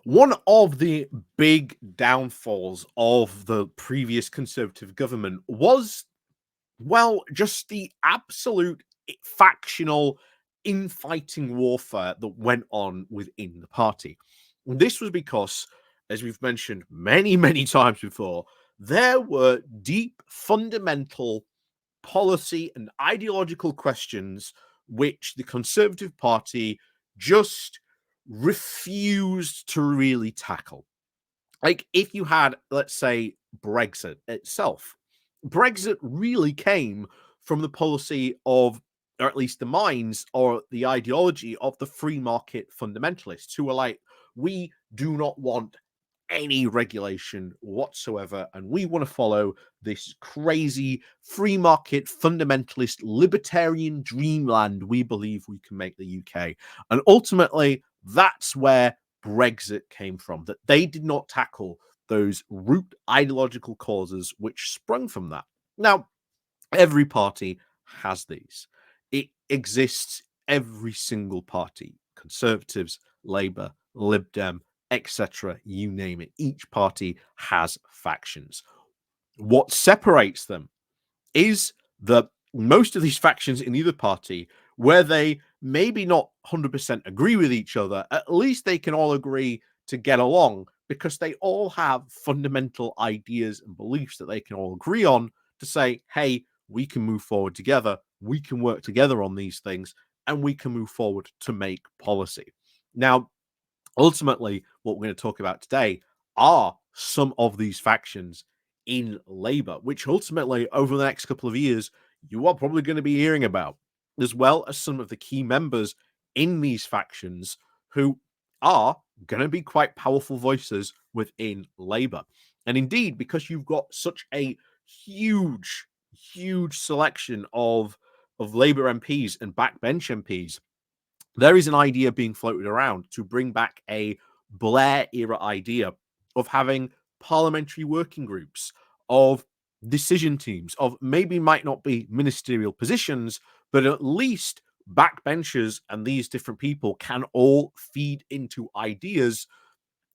One of the big downfalls of the previous Conservative government was, well, just the absolute factional infighting warfare that went on within the party. This was because, as we've mentioned many, many times before, there were deep, fundamental policy and ideological questions which the Conservative Party just refused to really tackle. Like, if you had, let's say, Brexit itself, Brexit really came from the policy of, or at least the minds or the ideology of the free market fundamentalists who were like, we do not want any regulation whatsoever, and we want to follow this crazy free market fundamentalist libertarian dreamland we believe we can make the UK. And ultimately, that's where Brexit came from, that they did not tackle those root ideological causes which sprung from that. Now, every party has these. It exists, every single party, Conservatives, Labour, Lib Dem, etc., you name it. Each party has factions. What separates them is that most of these factions in either party, where they maybe not 100% agree with each other, at least they can all agree to get along because they all have fundamental ideas and beliefs that they can all agree on to say, hey, we can move forward together, we can work together on these things, and we can move forward to make policy. Now, ultimately, what we're going to talk about today are some of these factions in Labour, which ultimately, over the next couple of years, you are probably going to be hearing about, as well as some of the key members in these factions who are going to be quite powerful voices within Labour. And indeed, because you've got such a huge, huge selection of Labour MPs and backbench MPs, there is an idea being floated around to bring back a Blair era idea of having parliamentary working groups, of decision teams, of maybe might not be ministerial positions, but at least backbenchers and these different people can all feed into ideas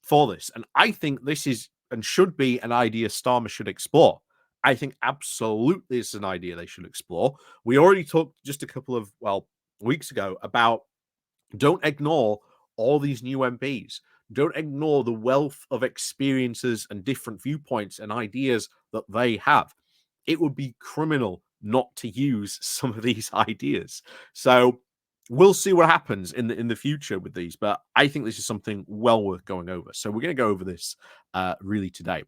for this. And I think this is and should be an idea Starmer should explore. I think absolutely it's an idea they should explore. We already talked just a couple of, weeks ago about don't ignore all these new MPs. Don't ignore the wealth of experiences and different viewpoints and ideas that they have. It would be criminal not to use some of these ideas. So we'll see what happens in the future with these, but I think this is something well worth going over. So we're going to go over this really today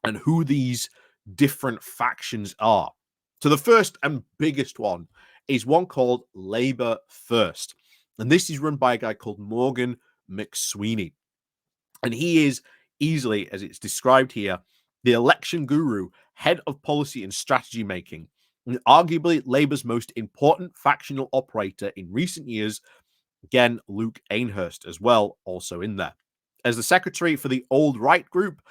and who these different factions are. So the first and biggest one is one called Labour First. And this is run by a guy called Morgan McSweeney. And he is easily, as it's described here, the election guru, head of policy and strategy making, and arguably Labour's most important factional operator in recent years. Again, Luke Ainhurst as well, also in there. As the secretary for the Old Right group,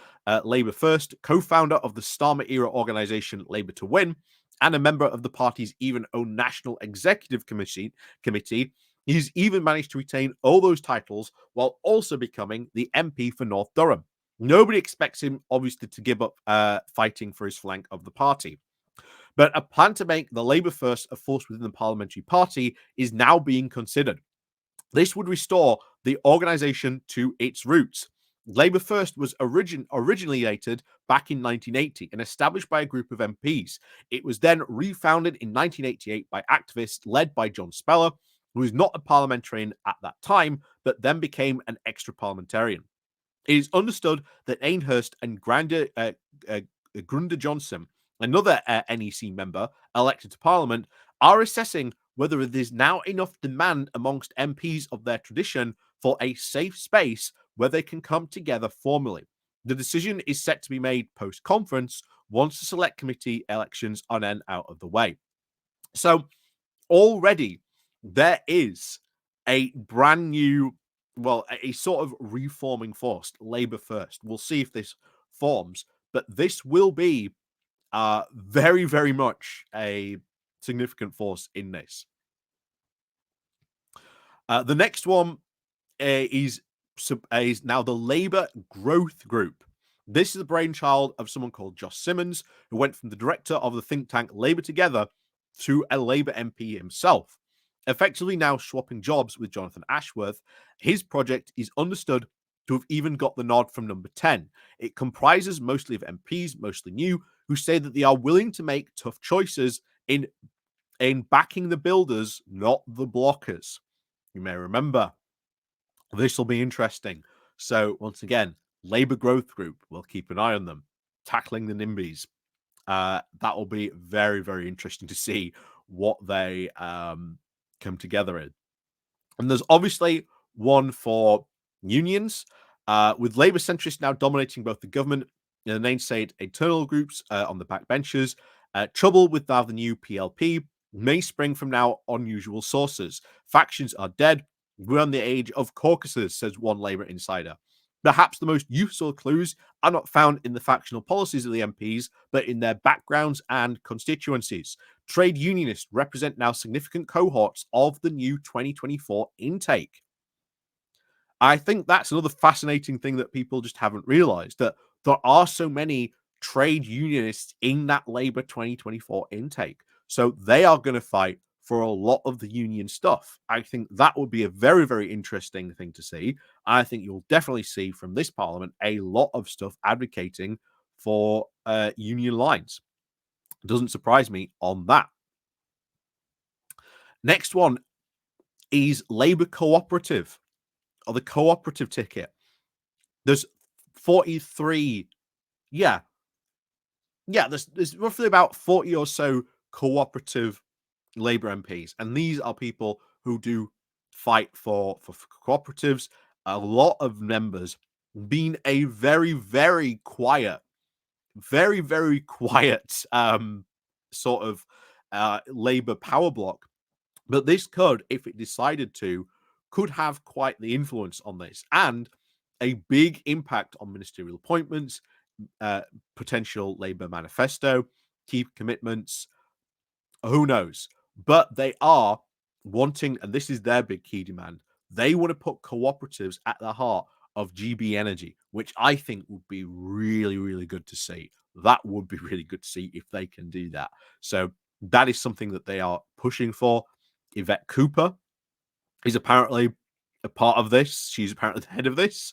Labour First, co-founder of the Starmer-era organisation Labour to Win, and a member of the party's even own National Executive Committee, he's even managed to retain all those titles while also becoming the MP for North Durham. Nobody expects him, obviously, to give up fighting for his flank of the party. But a plan to make the Labour First a force within the parliamentary party is now being considered. This would restore the organisation to its roots. Labour First was originated back in 1980 and established by a group of MPs. It was then refounded in 1988 by activists led by John Speller, who was not a parliamentarian at that time, but then became an extra parliamentarian. It is understood that Ainhurst and Grunder Johnson, another NEC member elected to Parliament, are assessing whether there's now enough demand amongst MPs of their tradition for a safe space where they can come together formally. The decision is set to be made post-conference once the select committee elections are then out of the way. So already there is a brand new, a sort of reforming force, Labour First. We'll see if this forms, but this will be very, very much a significant force in this. The next one is is now the Labour Growth Group. This is the brainchild of someone called Josh Simmons, who went from the director of the think tank Labour Together to a Labour MP himself. Effectively now swapping jobs with Jonathan Ashworth, his project is understood to have even got the nod from number 10. It comprises mostly of MPs, mostly new, who say that they are willing to make tough choices in backing the builders, not the blockers. You may remember this will be interesting. So, once again, Labour Growth Group, we'll keep an eye on them. Tackling the NIMBYs. That will be very, very interesting to see what they come together in. And there's obviously one for unions, with Labour centrists now dominating both the government and the namesake internal groups on the backbenchers. Trouble with now the new PLP may spring from now unusual sources. Factions are dead. We're on the age of caucuses, says one Labour insider. Perhaps the most useful clues are not found in the factional policies of the MPs, but in their backgrounds and constituencies. Trade unionists represent now significant cohorts of the new 2024 intake. I think that's another fascinating thing that people just haven't realized, that there are so many trade unionists in that Labour 2024 intake. So they are going to fight for a lot of the union stuff. I think that would be a very, very interesting thing to see. I think you'll definitely see from this parliament a lot of stuff advocating for union lines. Doesn't surprise me on that. Next one is Labour Cooperative, or the cooperative ticket. There's 43. Yeah. There's roughly about 40 or so cooperative Labour MPs. And these are people who do fight for cooperatives. A lot of members being a very, very quiet, very, very quiet sort of Labour power block. But this could, if it decided to, could have quite the influence on this and a big impact on ministerial appointments, potential Labour manifesto, key commitments. Who knows? But they are wanting, and this is their big key demand, they want to put cooperatives at the heart of GB Energy, which I think would be really, really good to see. That would be really good to see if they can do that. So that is something that they are pushing for. Yvette Cooper is apparently a part of this. She's apparently the head of this.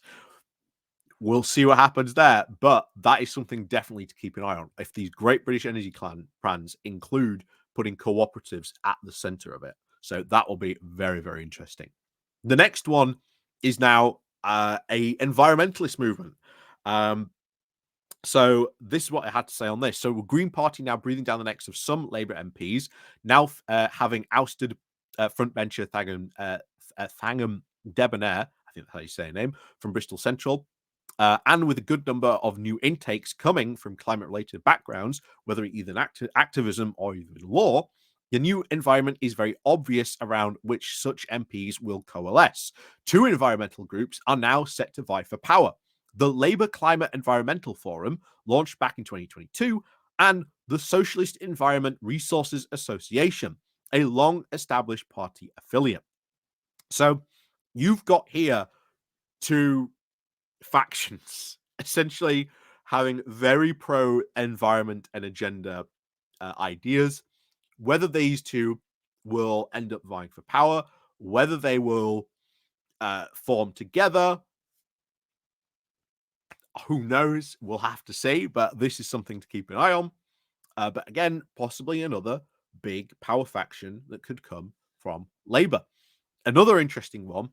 We'll see what happens there, but that is something definitely to keep an eye on. If these great British energy plans include putting cooperatives at the center of it. So that will be very, very interesting. The next one is now a environmentalist movement. So this is what I had to say on this. So Green Party now breathing down the necks of some Labour MPs, now having ousted frontbencher Thangam Debonair, I think that's how you say her name, from Bristol Central. And with a good number of new intakes coming from climate-related backgrounds, whether either activism or even law, the new environment is very obvious around which such MPs will coalesce. Two environmental groups are now set to vie for power. The Labour Climate Environmental Forum, launched back in 2022, and the Socialist Environment Resources Association, a long-established party affiliate. So you've got here two factions essentially having very pro environment and agenda ideas. Whether these two will end up vying for power, whether they will form together, who knows? We'll have to see, but this is something to keep an eye on. But again, possibly another big power faction that could come from Labour. Another interesting one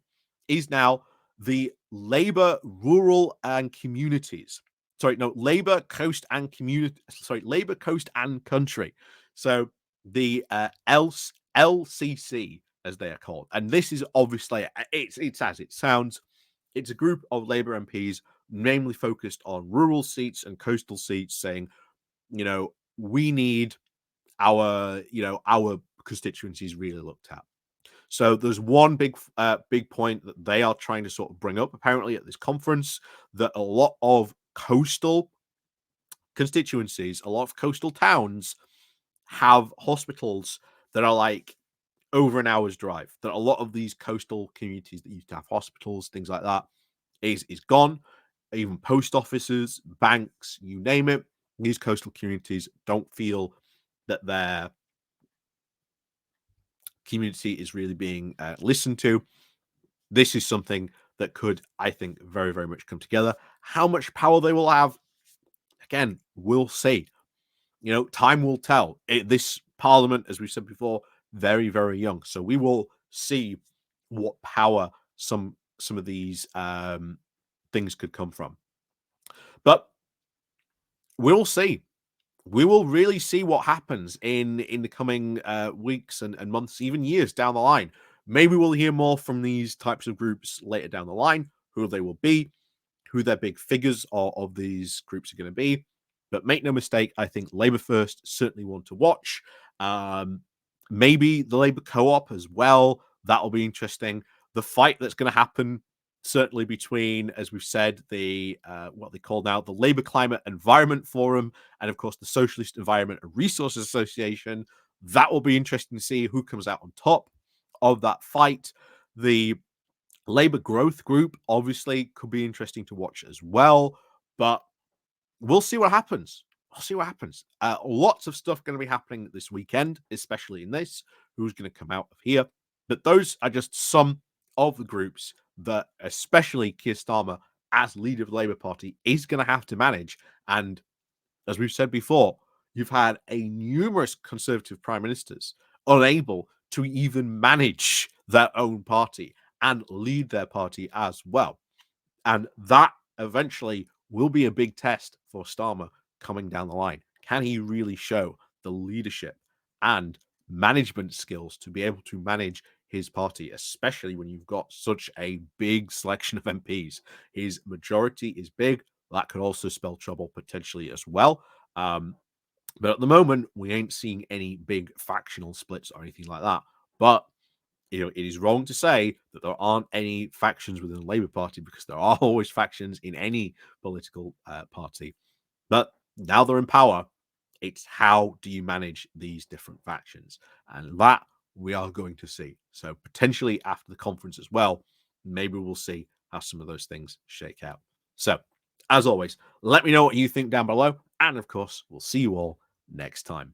is now the Labour Rural and Communities. Labour Coast and Community. Labour Coast and Country. So the LCC, as they are called, and this is obviously it's as it sounds. It's a group of Labour MPs, mainly focused on rural seats and coastal seats, saying, we need our constituencies really looked at. So there's one big point that they are trying to sort of bring up apparently at this conference, that a lot of coastal constituencies, a lot of coastal towns have hospitals that are like over an hour's drive. That a lot of these coastal communities that used to have hospitals, things like that, is gone. Even post offices, banks, you name it, these coastal communities don't feel that their community is really being listened to. This is something that could, I think, very, very much come together. How much power they will have, again, we'll see. Time will tell. This parliament, as we said before, very, very young. So we will see what power some of these things could come from. But we'll see. We will really see what happens in the coming weeks and months, even years down the line. Maybe we'll hear more from these types of groups later down the line, who they will be, who their big figures of these groups are going to be. But make no mistake, I think Labour First certainly want to watch. Um, Maybe the Labour Co-op as well. That'll be interesting. The fight that's going to happen certainly between, as we've said, the what they call now the Labour Climate Environment Forum, and of course the Socialist Environment and Resources Association. That will be interesting to see who comes out on top of that fight. The Labour Growth Group obviously could be interesting to watch as well, but we'll see what happens. We'll see what happens. Lots of stuff going to be happening this weekend, especially in this. Who's going to come out of here? But those are just some of the groups that, especially Keir Starmer, as leader of the Labour Party, is going to have to manage. And as we've said before, you've had a numerous Conservative prime ministers unable to even manage their own party and lead their party as well. And that eventually will be a big test for Starmer coming down the line. Can he really show the leadership and management skills to be able to manage his party, especially when you've got such a big selection of MPs? His majority is big. That could also spell trouble potentially as well. But at the moment, we ain't seeing any big factional splits or anything like that. But it is wrong to say that there aren't any factions within the Labour Party, because there are always factions in any political party. But now they're in power, it's how do you manage these different factions? And that we are going to see. So potentially after the conference as well, maybe we'll see how some of those things shake out. So as always, let me know what you think down below. And of course, we'll see you all next time.